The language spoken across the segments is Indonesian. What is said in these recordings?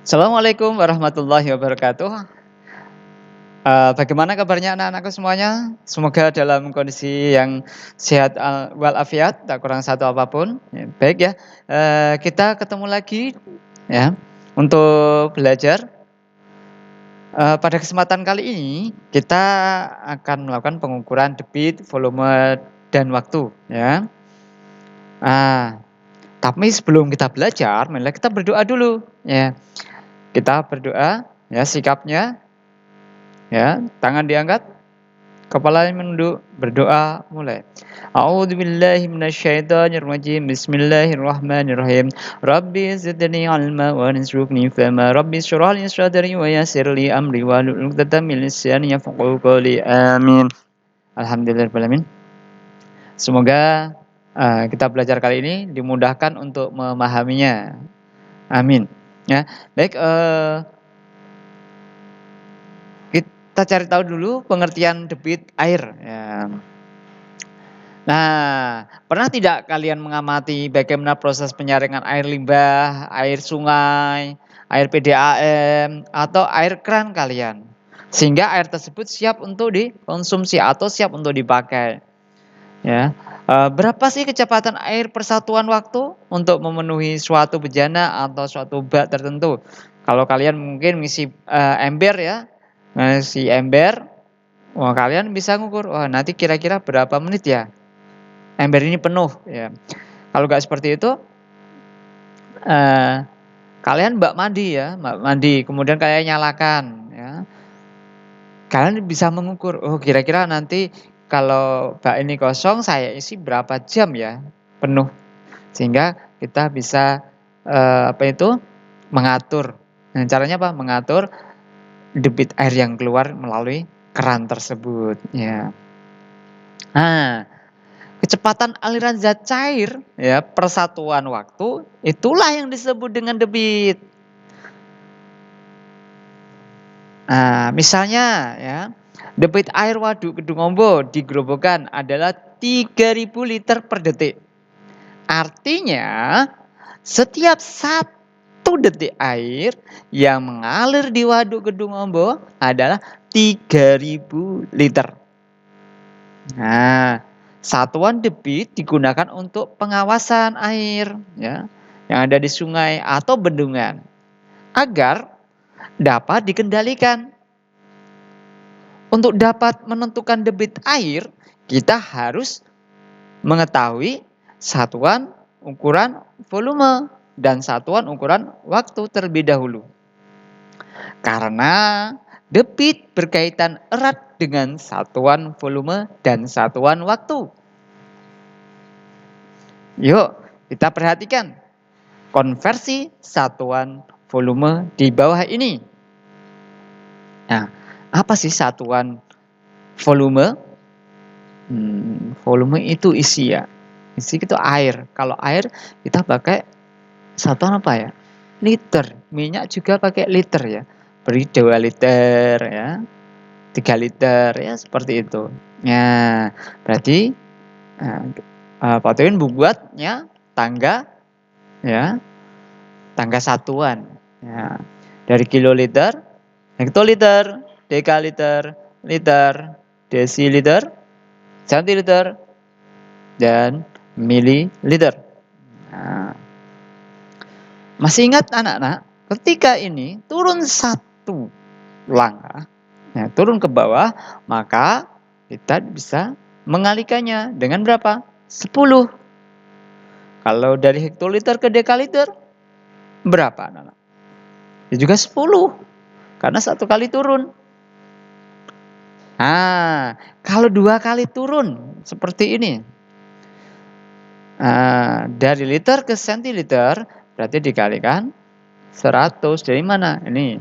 Assalamualaikum warahmatullahi wabarakatuh. Bagaimana kabarnya anak-anakku semuanya? Semoga dalam kondisi yang sehat walafiat, tak kurang satu apapun. Ya, baik ya, kita ketemu lagi ya untuk belajar. Pada kesempatan kali ini kita akan melakukan pengukuran debit, volume, dan waktu ya. Ah, tapi sebelum kita belajar, marilah kita berdoa dulu ya. Kita berdoa ya, sikapnya ya, tangan diangkat, kepala menunduk, berdoa mulai. A'udzubillahi minasyaitonirrajim. Bismillahirrahmanirrahim. Rabbi zidni ilma warzuqni fahma. Rabbi shrah li sadri wa yassir li amri wahlul 'uqdatam min lisani yafqahu qawli. Amin. Alhamdulillahirabbil alamin. Semoga kita belajar kali ini dimudahkan untuk memahaminya. Amin. Ya, baik, kita cari tahu dulu pengertian debit air ya. Nah, pernah tidak kalian mengamati bagaimana proses penyaringan air limbah, air sungai, air PDAM, atau air keran kalian? Sehingga air tersebut siap untuk dikonsumsi atau siap untuk dipakai. Ya, berapa sih kecepatan air per satuan waktu untuk memenuhi suatu bejana atau suatu bak tertentu? Kalau kalian mungkin ngisi ember ya, ngisi ember, wah kalian bisa ngukur, wah nanti kira-kira berapa menit ya ember ini penuh ya. Kalau nggak seperti itu, kalian bak mandi ya, bak mandi kemudian kalian nyalakan ya. Kalian bisa mengukur, oh kira-kira nanti kalau bak ini kosong saya isi berapa jam ya penuh. Sehingga kita bisa mengatur. Nah, caranya apa? Mengatur debit air yang keluar melalui keran tersebut ya. Nah, kecepatan aliran zat cair ya per satuan waktu itulah yang disebut dengan debit. Nah, misalnya ya, debit air waduk Kedung Ombo di Grobogan adalah 3.000 liter per detik. Artinya setiap 1 detik air yang mengalir di waduk Kedung Ombo adalah 3.000 liter. Nah, satuan debit digunakan untuk pengawasan air ya yang ada di sungai atau bendungan agar dapat dikendalikan. Untuk dapat menentukan debit air, kita harus mengetahui satuan ukuran volume dan satuan ukuran waktu terlebih dahulu. Karena debit berkaitan erat dengan satuan volume dan satuan waktu. Yuk, kita perhatikan konversi satuan volume di bawah ini. Nah, apa sih satuan volume? Volume itu isi ya. Isi itu air. Kalau air kita pakai satuan apa ya? Liter. Minyak juga pakai liter ya. Beri 2 liter ya. 3 liter ya seperti itu. Nah, berarti Pak Tuin buatnya tangga ya. Tangga satuan. Ya. Dari kiloliter, hektoliter, dekaliter, liter, desiliter, sentiliter, dan mililiter. Nah, masih ingat anak-anak? Ketika ini turun 1 langkah, ya, turun ke bawah, maka kita bisa mengalihkannya dengan berapa? 10. Kalau dari hektoliter ke dekaliter, berapa anak-anak? Ya juga 10. Karena 1 kali turun. Nah, kalau 2 kali turun seperti ini. Dari liter ke sentiliter berarti dikalikan 100. Dari mana? Ini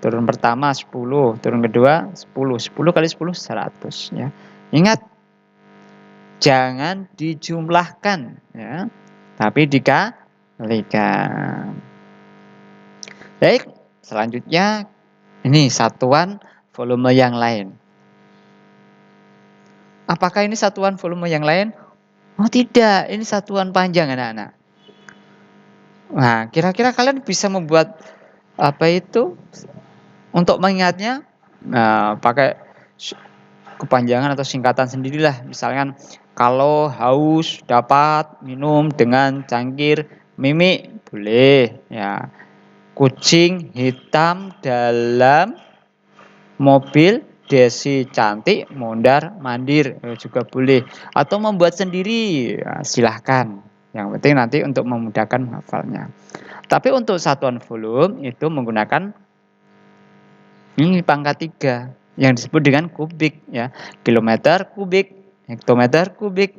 turun pertama 10, turun kedua 10. 10 kali 10 100 ya. Ingat, jangan dijumlahkan ya, tapi dikalikan. Baik, selanjutnya ini satuan volume yang lain. Apakah ini satuan volume yang lain? Oh tidak, ini satuan panjang anak-anak. Nah, kira-kira kalian bisa membuat apa itu, untuk mengingatnya, pakai kepanjangan atau singkatan sendirilah. Misalkan kalau haus dapat minum dengan cangkir mimi, boleh ya. Kucing hitam dalam mobil Desi cantik mondar mandir, juga boleh. Atau membuat sendiri, ya, silahkan. Yang penting nanti untuk memudahkan menghafalnya. Tapi untuk satuan volume itu menggunakan ini pangkat 3 yang disebut dengan kubik ya. Kilometer kubik, hektometer kubik,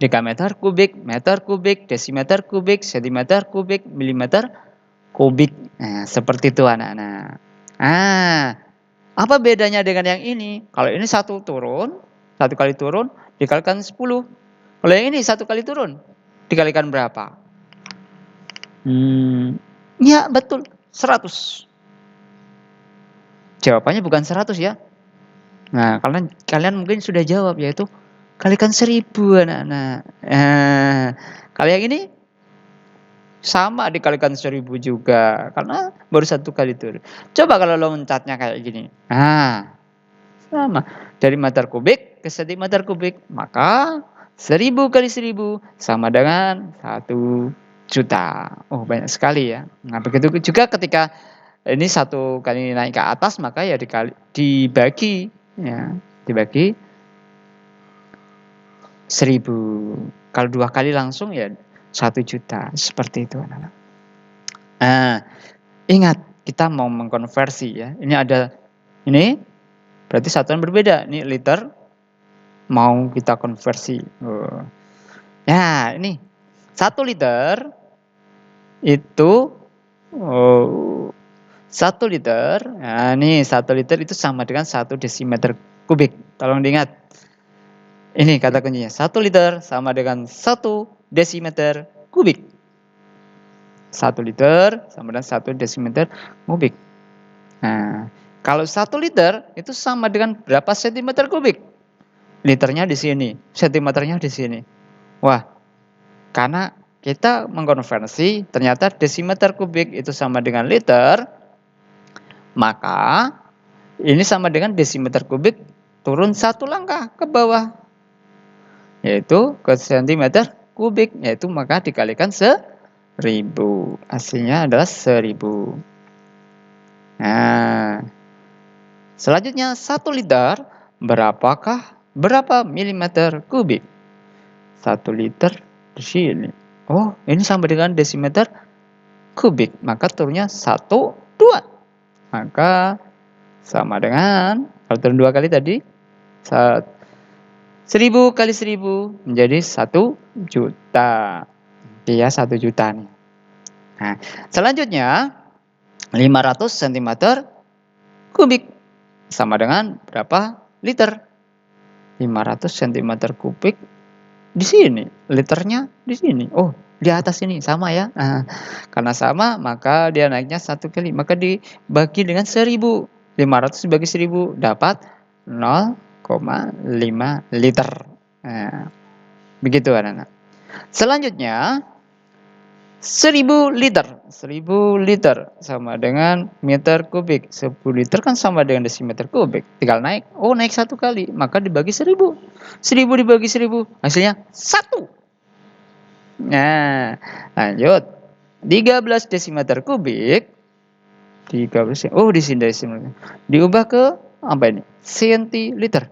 dekameter kubik, meter kubik, desimeter kubik, sentimeter kubik, milimeter kubik. Nah, seperti itu anak-anak. Apa bedanya dengan yang ini? Kalau ini satu kali turun dikalikan 10. Kalau yang ini satu kali turun dikalikan berapa? Ya betul, 100. Jawabannya bukan 100 ya. Nah, kalian mungkin sudah jawab, yaitu kalikan 1000 anak-anak. Kalau yang ini sama dikalikan 1000 juga, karena baru satu kali turun. Coba kalau loncatnya kayak gini. Sama. Dari meter kubik ke sentimeter kubik, maka 1000 kali 1000 sama dengan 1 juta. Oh, banyak sekali ya. Nah, begitu juga ketika ini satu kali naik ke atas, maka ya dibagi ya, dibagi 1000. Kalau 2 kali langsung ya 1 juta, seperti itu anak-anak. Ingat kita mau mengkonversi ya. Ini berarti satuan berbeda. Ini liter mau kita konversi. Nah, ini 1 liter itu 1 liter. Nah, ini 1 liter itu sama dengan 1 desimeter kubik. Tolong diingat. Ini kata kuncinya. 1 liter sama dengan 1 desimeter kubik. 1 liter sama dengan 1 desimeter kubik. Nah, kalau 1 liter itu sama dengan berapa sentimeter kubik? Liternya di sini, sentimeternya di sini. Wah, karena kita mengkonversi ternyata desimeter kubik itu sama dengan liter, maka ini sama dengan desimeter kubik turun 1 langkah ke bawah, yaitu ke sentimeter kubik, yaitu maka dikalikan 1000. Hasilnya adalah 1000. Nah, selanjutnya 1 liter berapa milimeter kubik? 1 liter di sini. Oh, ini sama dengan desimeter kubik, maka turunnya 1, 2. Maka sama dengan, kalau turun 2 kali tadi, 1000 kali 1000 menjadi 1 juta. Iya, 1 juta nih. Nah, selanjutnya 500 cm kubik sama dengan berapa liter? 500 cm kubik di sini, liternya di sini. Oh, di atas ini sama ya. Karena sama maka dia naiknya 1 kali, maka dibagi dengan 1000. 500 dibagi 1000 dapat 0,5 liter. Nah, begitu anak-anak. Selanjutnya 1000 liter. 1000 liter sama dengan meter kubik. 10 liter kan sama dengan desimeter kubik. Tinggal naik. Oh, naik 1 kali. Maka dibagi 1000. 1000 dibagi 1000. Hasilnya 1. Nah, lanjut. 13 desimeter kubik. 13. Oh, di sini desimeter. Diubah ke apa ini? Sentiliter.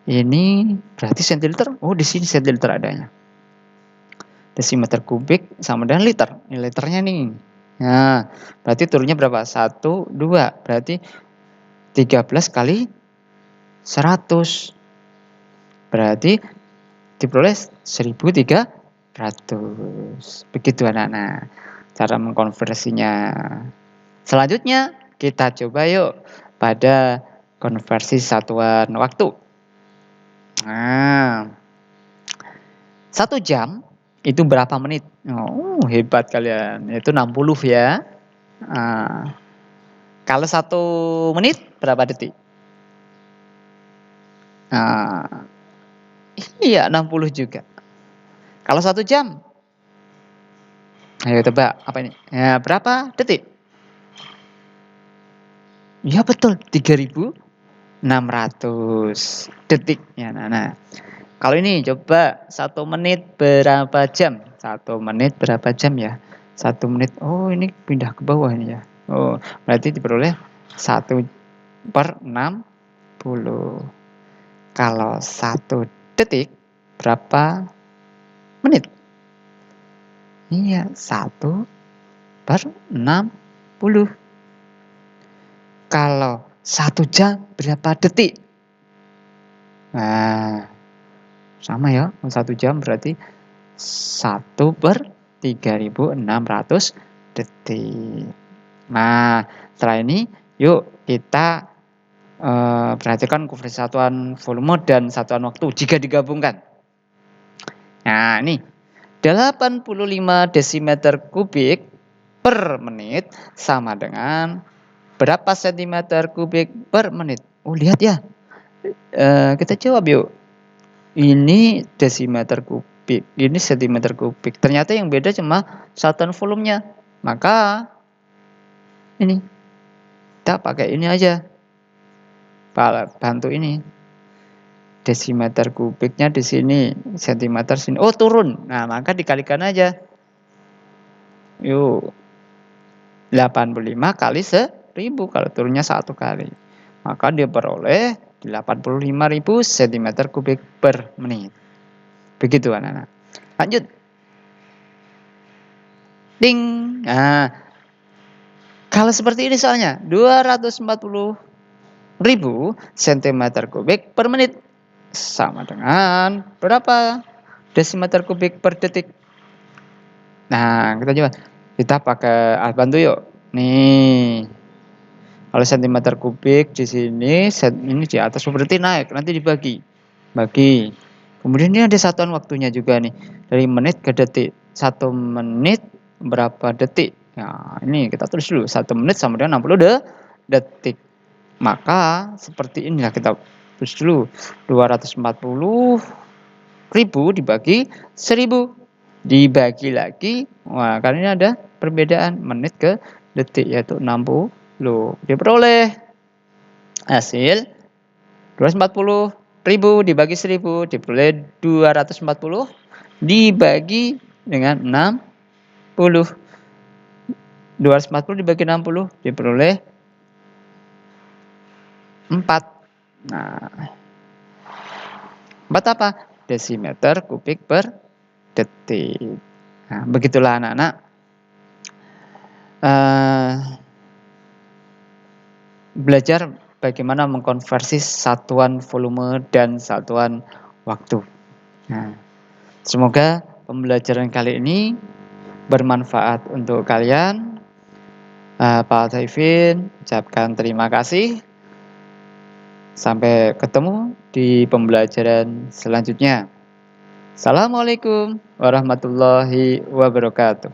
Ini berarti sentiliter. Oh, di sini sentiliter adanya. Desimeter kubik sama dengan liter. Ini liternya nih. Nah, berarti turunnya berapa? 1, 2. Berarti 13 kali 100. Berarti diperoleh 1300. Begitu anak-anak cara mengkonversinya. Selanjutnya kita coba yuk pada konversi satuan waktu. Nah, 1 jam itu berapa menit? Oh, hebat kalian. Itu 60 ya. Kalau 1 menit berapa detik? Iya, 60 juga. Kalau 1 jam? Ayo tebak, apa ini? Ya, berapa detik? Iya betul, 3.600 detiknya. Nah, kalau ini coba 1 menit berapa jam? 1 menit berapa jam ya? 1 menit. Oh, ini pindah ke bawah ini ya. Oh, berarti diperoleh 1/60. Kalau 1 detik berapa menit? Iya, 1/60. Kalau 1 jam berapa detik? Nah, sama ya, 1 jam berarti 1/3600 detik. Nah, setelah ini yuk kita perhatikan konversi satuan volume dan satuan waktu jika digabungkan. Nah, ini 85 desimeter kubik per menit sama dengan berapa sentimeter kubik per menit? Oh, lihat ya. Kita jawab yuk. Ini desimeter kubik, ini sentimeter kubik. Ternyata yang beda cuma satuan volumenya. Maka ini kita pakai ini aja. Bantu ini. Desimeter kubiknya di sini, sentimeter sini. Oh, turun. Nah, maka dikalikan aja. Yuk. 85 kali 1000 kalau turunnya 1 kali. Maka dia beroleh 85.000 cm kubik per menit. Begitu anak-anak. Lanjut. Ding. Nah, kalau seperti ini soalnya 240.000 cm kubik per menit sama dengan berapa desimeter kubik per detik? Nah, kita coba. Kita pakai alat bantu yuk. Nih. Kalau centimeter kubik di sini, ini di atas berarti naik, nanti dibagi. Bagi. Kemudian ini ada satuan waktunya juga nih. Dari menit ke detik. 1 menit berapa detik? Nah, ini kita tulis dulu. 1 menit sama dengan 60 detik. Maka seperti inilah kita tulis dulu. 240.000 dibagi 1000. Dibagi lagi. Wah, karena ini ada perbedaan menit ke detik yaitu 60. Dia peroleh hasil 240.000 dibagi 1000 diperoleh 240 dibagi dengan 60. 240 dibagi 60 diperoleh 4. Nah, 4 apa? Desimeter kubik per detik. Nah, begitulah anak-anak. Belajar bagaimana mengkonversi satuan volume dan satuan waktu. Nah, semoga pembelajaran kali ini bermanfaat untuk kalian. Pak Taifin ucapkan terima kasih. Sampai ketemu di pembelajaran selanjutnya. Assalamualaikum warahmatullahi wabarakatuh.